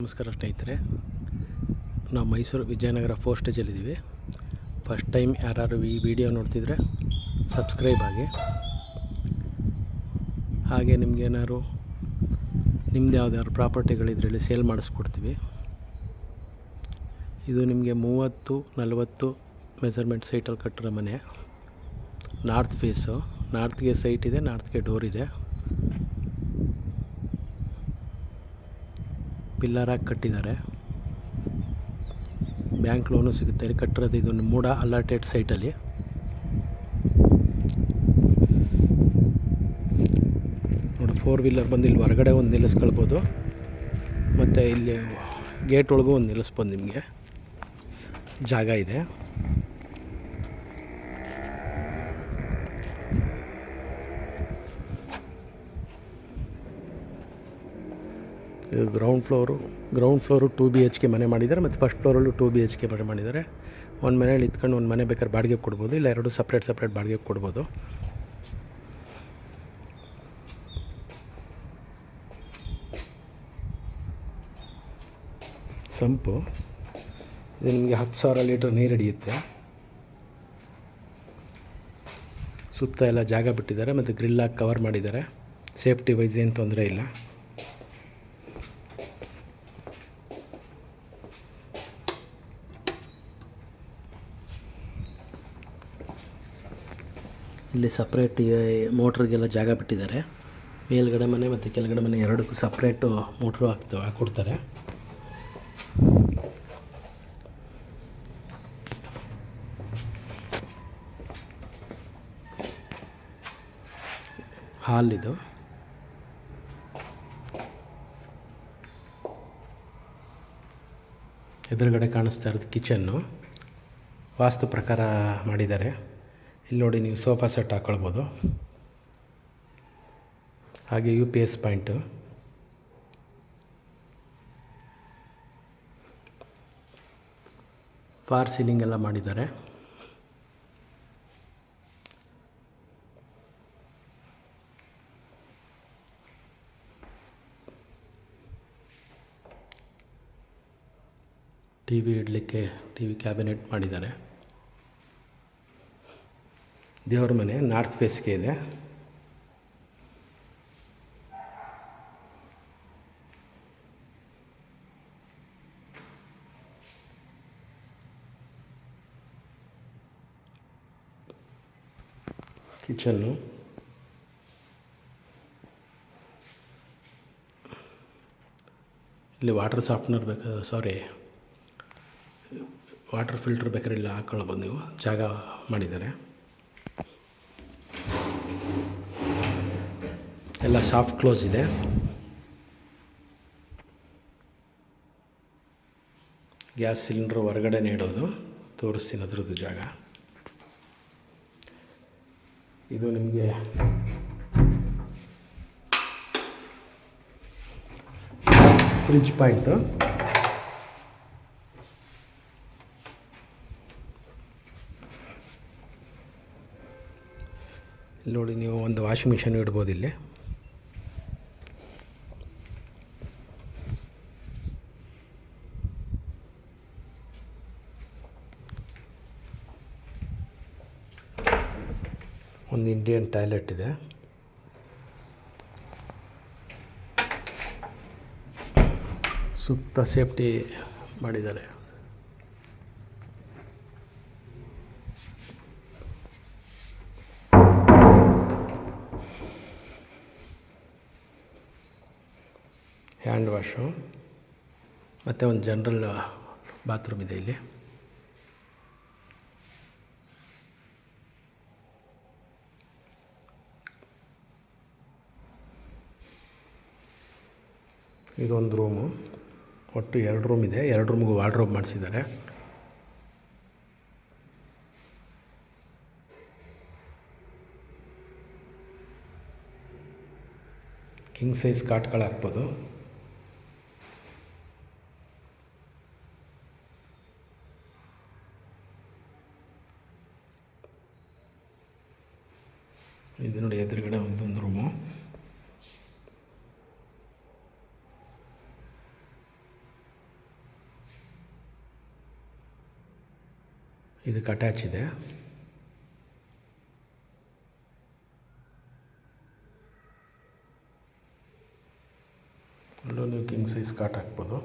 ನಮಸ್ಕಾರ ಸ್ನೇಹಿತರೆ, ನಾವು ಮೈಸೂರು ವಿಜಯನಗರ 4 ಸ್ಟೇಜಲ್ಲಿದ್ದೀವಿ. ಫಸ್ಟ್ ಟೈಮ್ ಯಾರು ಈ ವಿಡಿಯೋ ನೋಡ್ತಿದ್ರೆ ಸಬ್ಸ್ಕ್ರೈಬ್ ಆಗಿ. ಹಾಗೆ ನಿಮಗೇನಾದ್ರು ನಿಮ್ಮದು ಯಾವ್ದಾದ್ರು ಪ್ರಾಪರ್ಟಿಗಳಿದ್ರಲ್ಲಿ ಸೇಲ್ ಮಾಡಿಸ್ಕೊಡ್ತೀವಿ. ಇದು ನಿಮಗೆ 30-40 ಮೆಜರ್ಮೆಂಟ್ ಸೈಟಲ್ಲಿ ಕಟ್ಟಿರೋ ಮನೆ. ನಾರ್ತ್ ಫೇಸು, ನಾರ್ತ್ಗೆ ಸೈಟ್ ಇದೆ, ನಾರ್ತ್ಗೆ ಡೋರ್ ಇದೆ. ಪಿಲ್ಲರ್ ಹಾಕಿ ಕಟ್ಟಿದ್ದಾರೆ. ಬ್ಯಾಂಕ್ ಲೋನು ಸಿಗುತ್ತೆ. ಕಟ್ಟಿರೋದು ಇದು ಮೂಡ ಅಲಾಟೆಡ್ ಸೈಟಲ್ಲಿ. ನೋಡಿ, 4 ವೀಲರ್ ಬಂದು ಇಲ್ಲಿ ಹೊರಗಡೆ ಒಂದು ನಿಲ್ಲಿಸ್ಕೊಳ್ಬೋದು, ಮತ್ತು ಇಲ್ಲಿ ಗೇಟ್ ಒಳಗೂ ಒಂದು ನಿಲ್ಲಿಸ್ಬೋದು. ನಿಮಗೆ ಜಾಗ ಇದೆ. ಗ್ರೌಂಡ್ ಫ್ಲೋರು 2 BHK ಮನೆ ಮಾಡಿದ್ದಾರೆ, ಮತ್ತು ಫಸ್ಟ್ ಫ್ಲೋರಲ್ಲೂ 2 BHK ಮನೆ ಮಾಡಿದ್ದಾರೆ. ಒಂದು ಮನೇಲಿ ಇತ್ಕೊಂಡು ಒಂದು ಮನೆ ಬೇಕಾದ್ರೆ ಬಾಡಿಗೆ ಕೊಡ್ಬೋದು, ಇಲ್ಲ ಎರಡು ಸಪ್ರೇಟ್ ಬಾಡಿಗೆ ಕೊಡ್ಬೋದು. ಸಂಪು ಇದು ನಿಮಗೆ 10,000 ಲೀಟರ್ ನೀರು ಹಿಡಿಯುತ್ತೆ. ಸುತ್ತ ಎಲ್ಲ ಜಾಗ ಬಿಟ್ಟಿದ್ದಾರೆ, ಮತ್ತು ಗ್ರಿಲ್ಲಾಗಿ ಕವರ್ ಮಾಡಿದ್ದಾರೆ. ಸೇಫ್ಟಿ ವೈಸ್ ಏನು ತೊಂದರೆ ಇಲ್ಲ. ಇಲ್ಲಿ ಸಪ್ರೇಟ್ ಮೋಟ್ರಿಗೆಲ್ಲ ಜಾಗ ಬಿಟ್ಟಿದ್ದಾರೆ. ಮೇಲ್ಗಡೆ ಮನೆ ಮತ್ತು ಕೆಳಗಡೆ ಮನೆ ಎರಡಕ್ಕೂ ಸಪ್ರೇಟು ಮೋಟ್ರು ಹಾಕ್ಕೊಡ್ತಾರೆ. ಹಾಲ್ ಇದು. ಎದುರುಗಡೆ ಕಾಣಿಸ್ತಾ ಇರೋದು ಕಿಚನ್ನು. ವಾಸ್ತು ಪ್ರಕಾರ ಮಾಡಿದ್ದಾರೆ. ಇಲ್ಲಿ ನೋಡಿ, ನೀವು ಸೋಫಾ ಸೆಟ್ ಹಾಕ್ಕೊಳ್ಬೋದು. ಹಾಗೆ UPS ಪಾಯಿಂಟು. ಫಾರ್ ಸೀಲಿಂಗ್ ಎಲ್ಲ ಮಾಡಿದ್ದಾರೆ. TV ಇಡಲಿಕ್ಕೆ TV ಕ್ಯಾಬಿನೆಟ್ ಮಾಡಿದ್ದಾರೆ. ದೇವ್ರ ಮನೆ ನಾರ್ತ್ ಫೇಸ್ಗೆ ಇದೆ. ಕಿಚನ್ನು. ಇಲ್ಲಿ ವಾಟರ್ ಸಾಫ್ಟ್ನರ್ ವಾಟರ್ ಫಿಲ್ಟರ್ ಬೇಕಾದ್ರೆ ಇಲ್ಲಿ ಹಾಕ್ಕೊಳ್ಬೋದು. ನೀವು ಜಾಗ ಮಾಡಿದ್ದಾರೆ. ಎಲ್ಲ ಸಾಫ್ಟ್ ಕ್ಲೋಸ್ ಇದೆ. ಗ್ಯಾಸ್ ಸಿಲಿಂಡ್ರ್ ಹೊರಗಡೆ ಇಡೋದು. ತೋರಿಸ್ತೀನಿ ಅದರದ್ದು ಜಾಗ. ಇದು ನಿಮಗೆ ಫ್ರಿಡ್ಜ್ ಪಾಯಿಂಟು. ಇಲ್ಲಿ ನೋಡಿ, ನೀವು ಒಂದು ವಾಷಿಂಗ್ ಮಿಷನ್ ಇಡ್ಬೋದು ಇಲ್ಲಿ. ಒಂದು ಇಂಡಿಯನ್ ಟಾಯ್ಲೆಟ್ ಇದೆ. ಸುತ್ತ ಸೇಫ್ಟಿ ಮಾಡಿದ್ದಾರೆ. ಹ್ಯಾಂಡ್ ವಾಶು ಮತ್ತು ಒಂದು ಜನರಲ್ ಬಾತ್ರೂಮ್ ಇದೆ ಇಲ್ಲಿ. ಇದೊಂದು ರೂಮು. ಒಟ್ಟು 2 ರೂಮ್ ಇದೆ. 2 ರೂಮ್ಗೂ ವಾರ್ಡ್ರೋಬ್ ಮಾಡಿಸಿದ್ದಾರೆ. ಕಿಂಗ್ ಸೈಜ್ ಕಾಟ್ಗಳು ಹಾಕ್ಬೋದು. ಇದು ನೋಡಿ, ಎದುರುಗಡೆ ಒಂದು ರೂಮು. ಇದಕ್ಕೆ ಅಟ್ಯಾಚ್ ಇದೆ. ಅಲ್ಲೂ ನೀವು ಕಿಂಗ್ ಸೈಜ್ ಕಾಟ್ ಹಾಕ್ಬೋದು.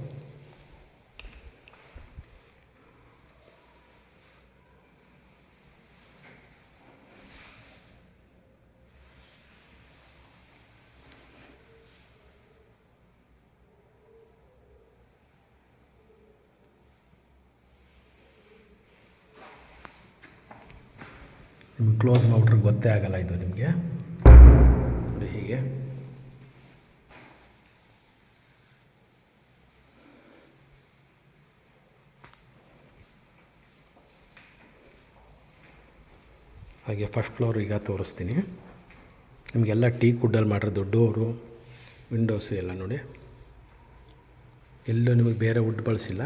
ನಿಮ್ಗೆ ಕ್ಲೋಸ್ ಮಾಡಿಬಿಟ್ರೆ ಗೊತ್ತೇ ಆಗಲ್ಲ ಇದು ನಿಮಗೆ. ನೋಡಿ ಹೀಗೆ ಹಾಗೆ ಫಸ್ಟ್ ಫ್ಲೋರ್ ಈಗ ತೋರಿಸ್ತೀನಿ ನಿಮಗೆಲ್ಲ ಟೀಕ್ ವುಡ್ಡಲ್ಲಿ ಮಾಡಿರೋದು. ಡೋರು ವಿಂಡೋಸು ಎಲ್ಲ ನೋಡಿ, ಎಲ್ಲೂ ನಿಮಗೆ ಬೇರೆ ವುಡ್ ಬಳಸಿಲ್ಲ,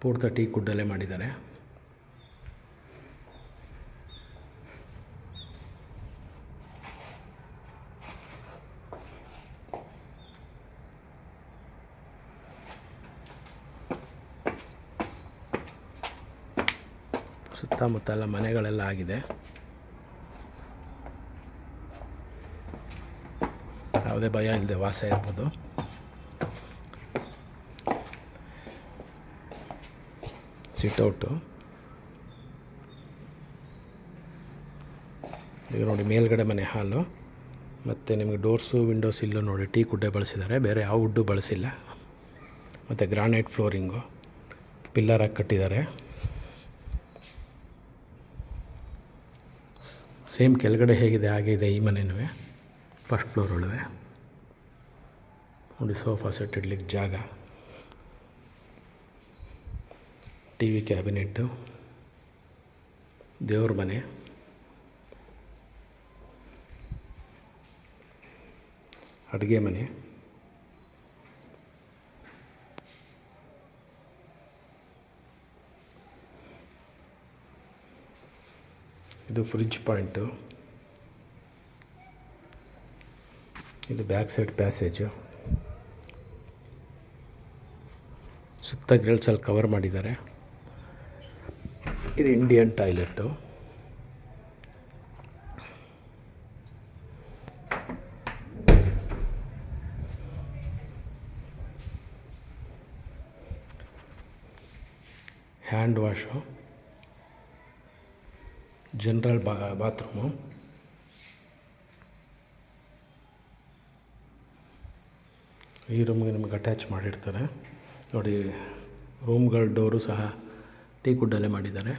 ಪೂರ್ತಿ ಟೀಕ್ ವುಡ್ಡಲ್ಲೇ ಮಾಡಿದ್ದಾರೆ. ಸುತ್ತಮುತ್ತ ಎಲ್ಲ ಮನೆಗಳೆಲ್ಲ ಆಗಿದೆ. ಯಾವುದೇ ಭಯ ಇಲ್ಲದೆ ವಾಸ ಇರ್ಬೋದು. ಸಿಟ್ಔಟು ಈಗ ನೋಡಿ, ಮೇಲ್ಗಡೆ ಮನೆ ಹಾಲು. ಮತ್ತು ನಿಮಗೆ ಡೋರ್ಸು ವಿಂಡೋಸ್ ಇಲ್ಲೂ ನೋಡಿ ಟೀಕ್ ವುಡ್ಡೇ ಬಳಸಿದ್ದಾರೆ, ಬೇರೆ ಯಾವ ವುಡ್ಡು ಬಳಸಿಲ್ಲ. ಮತ್ತು ಗ್ರಾನೈಟ್ ಫ್ಲೋರಿಂಗು ಪಿಲ್ಲರ್ ಹಾಕಿ ಕಟ್ಟಿದ್ದಾರೆ. ಸೇಮ್ ಕೆಳಗಡೆ ಹೇಗಿದೆ ಹಾಗೆ ಇದೆ ಈ ಮನೆಯೂ. ಫಸ್ಟ್ ಫ್ಲೋರ್ ಒಳಗೆ ನೋಡಿ, ಸೋಫಾ ಸೆಟ್ ಇಡ್ಲಿಕ್ಕೆ ಜಾಗ, ಟಿ ವಿ ಕ್ಯಾಬಿನೆಟ್ಟು, ದೇವ್ರ ಮನೆ, ಅಡುಗೆ ಮನೆ, ಇದು ಫ್ರಿಡ್ಜ್ ಪಾಯಿಂಟು, ಇದು ಬ್ಯಾಕ್ ಸೈಡ್ ಪ್ಯಾಸೇಜು. ಸುತ್ತ ಗ್ರಿಲ್ಸಲ್ಲಿ ಕವರ್ ಮಾಡಿದ್ದಾರೆ. ಇದು Indian toilet. Hand wash, general bathroom, ಈ ರೂಮ್ಗೆ ನಿಮಗೆ ಅಟ್ಯಾಚ್ ಮಾಡಿರ್ತಾರೆ ನೋಡಿ. ರೂಮ್ಗಳ ಡೋರು ಸಹ ಟೀಕ್ ವುಡ್ಡಲ್ಲೇ ಮಾಡಿದ್ದಾರೆ.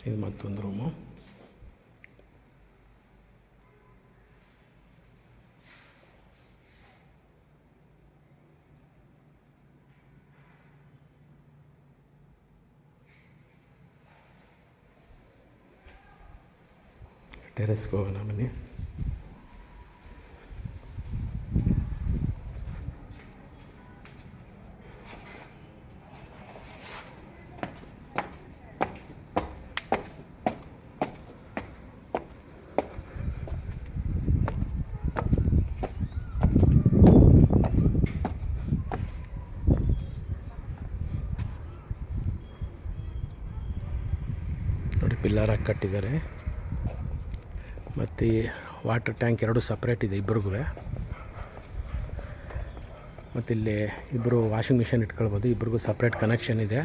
ಇದು ಮತ್ತೊಂದು ರೂಮು. ಟೆರೆಸ್ಗೆ ಹೋಗೋಣ ಬನ್ನಿ. ನೋಡಿ, ಪಿಲ್ಲರ್ ಹಾಕಿ ಕಟ್ಟಿದ್ದಾರೆ. ಮತ್ತು ವಾಟರ್ ಟ್ಯಾಂಕ್ ಎರಡು ಸಪ್ರೇಟ್ ಇದೆ ಇಬ್ಬರಿಗೂ. ಮತ್ತು ಇಲ್ಲಿ ಇಬ್ಬರು ವಾಷಿಂಗ್ ಮಿಷಿನ್ ಇಟ್ಕೊಳ್ಬೋದು, ಇಬ್ಬರಿಗೂ ಸಪ್ರೇಟ್ ಕನೆಕ್ಷನ್ ಇದೆ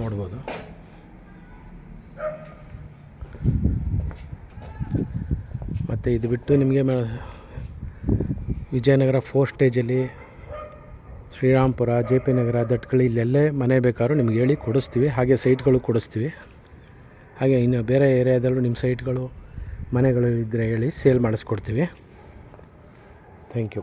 ನೋಡ್ಬೋದು. ಮತ್ತು ಇದು ಬಿಟ್ಟು ನಿಮಗೆ ವಿಜಯನಗರ 4 ಸ್ಟೇಜಲ್ಲಿ ಶ್ರೀರಾಮ್ಪುರ, ಜೆ ಪಿ ನಗರ, ದಟ್ಕಳಿ ಇಲ್ಲೆಲ್ಲೇ ಮನೆ ಬೇಕಾದ್ರೂ ನಿಮ್ಗೆ ಹೇಳಿ ಕೊಡಿಸ್ತೀವಿ. ಹಾಗೆ ಸೈಟ್ಗಳು ಕೊಡಿಸ್ತೀವಿ. ಹಾಗೆ ಇನ್ನು ಬೇರೆ ಏರಿಯಾದಲ್ಲೂ ನಿಮ್ಮ ಸೈಟ್ಗಳು ಮನೆಗಳು ಇದ್ದರೆ ಹೇಳಿ, ಸೇಲ್ ಮಾಡಿಸ್ಕೊಡ್ತೀವಿ. Thank you.